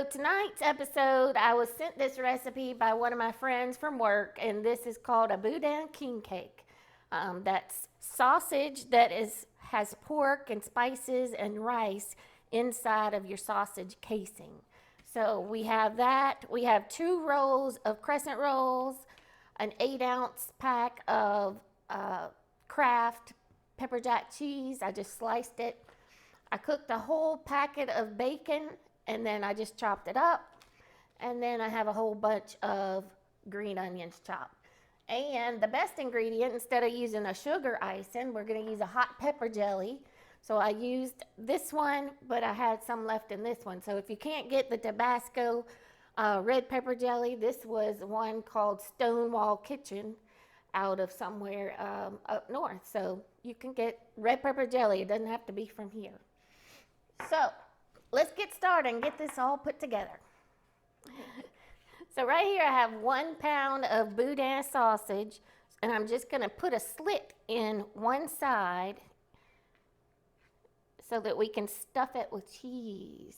So tonight's episode, I was sent this recipe by one of my friends from work, and this is called a Boudin king cake. That's sausage that has pork and spices and rice inside of your sausage casing. So we have that. We have 2 rolls of crescent rolls, an 8-ounce pack of Kraft pepper jack cheese. I just sliced it. I cooked a whole packet of bacon, and then I just chopped it up. And then I have a whole bunch of green onions chopped. And the best ingredient, instead of using a sugar icing, we're going to use a hot pepper jelly. So I used this one, but I had some left in this one. So if you can't get the Tabasco red pepper jelly, this was one called Stonewall Kitchen out of somewhere up north. So you can get red pepper jelly. It doesn't have to be from here. So let's get started and get this all put together. So right here I have 1 pound of Boudin sausage, and I'm just going to put a slit in one side so that we can stuff it with cheese.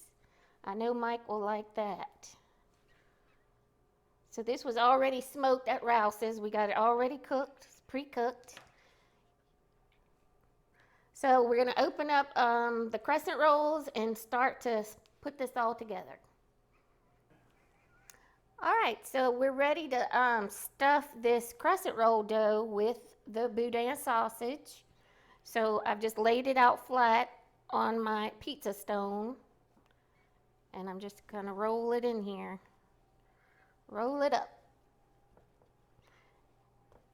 I know Mike will like that. So this was already smoked at Rouse's. We got it already cooked, pre-cooked. So we're going to open up the crescent rolls and start to put this all together. All right, so we're ready to stuff this crescent roll dough with the Boudin sausage. So I've just laid it out flat on my pizza stone, and I'm just going to roll it in here. Roll it up.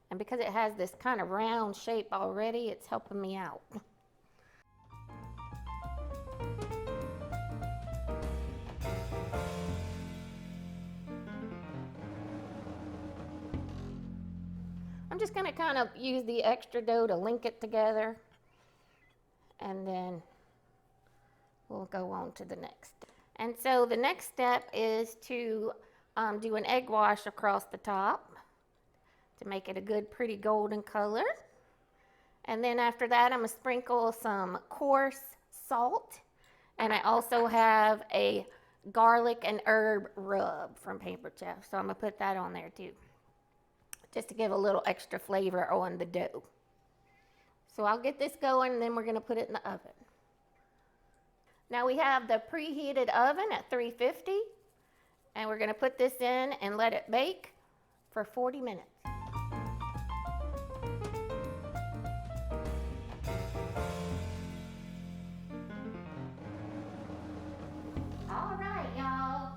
And because it has this kind of round shape already, it's helping me out. I'm just going to kind of use the extra dough to link it together, and then we'll go on to the next. And so the next step is to do an egg wash across the top to make it a good, pretty golden color. And then after that, I'm going to sprinkle some coarse salt, and I also have a garlic and herb rub from Pampered Chef, so I'm going to put that on there too, just to give a little extra flavor on the dough. So I'll get this going, and then we're going to put it in the oven. Now we have the preheated oven at 350, and we're going to put this in and let it bake for 40 minutes. All right, y'all.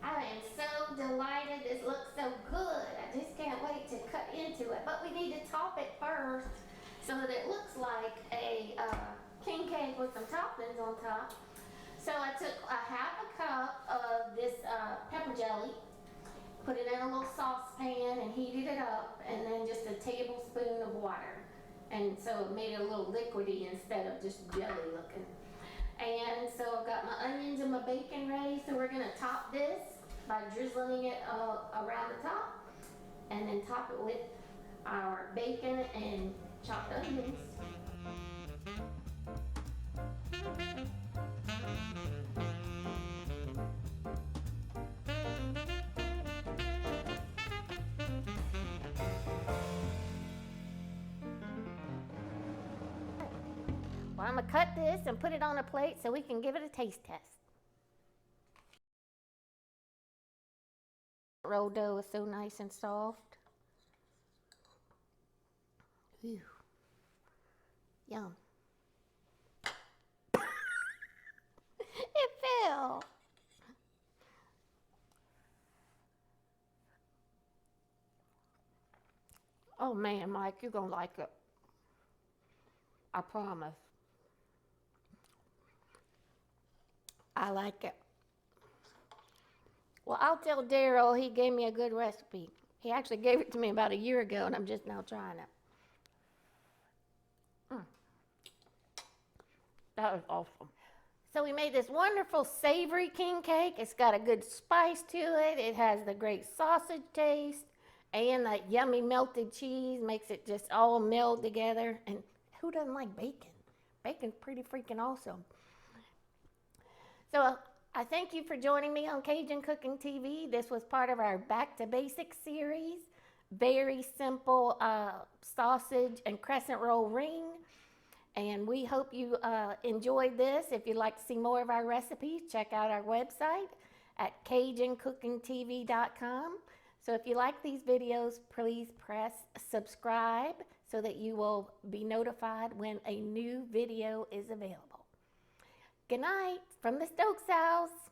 I am so delighted. This looks so good. I just can't wait to cut into it. But we need to top it first so that it looks like a king cake with some toppings on top. So I took a half a cup of this pepper jelly, put it in a little saucepan and heated it up, and then just a tablespoon of water. And so it made it a little liquidy instead of just jelly looking. And so I've got my onions and my bacon ready, so we're gonna top this by drizzling it around the top, and then top it with our bacon and chopped onions. Well, I'm gonna cut this and put it on a plate so we can give it a taste test. Roll dough is so nice and soft. Ooh. Yum. It fell. Oh man, Mike, you're gonna like it. I promise. I like it. Well, I'll tell Daryl he gave me a good recipe. He actually gave it to me about a year ago, and I'm just now trying it. That was awesome. So we made this wonderful savory king cake. It's got a good spice to it. It has the great sausage taste, and that yummy melted cheese makes it just all meld together. And who doesn't like bacon? Bacon's pretty freaking awesome. So I thank you for joining me on Cajun Cooking TV. This was part of our Back to Basics series. Very simple sausage and crescent roll ring. And we hope you enjoyed this. If you'd like to see more of our recipes, check out our website at CajunCookingTV.com. So if you like these videos, please press subscribe so that you will be notified when a new video is available. Good night from the Stokes house.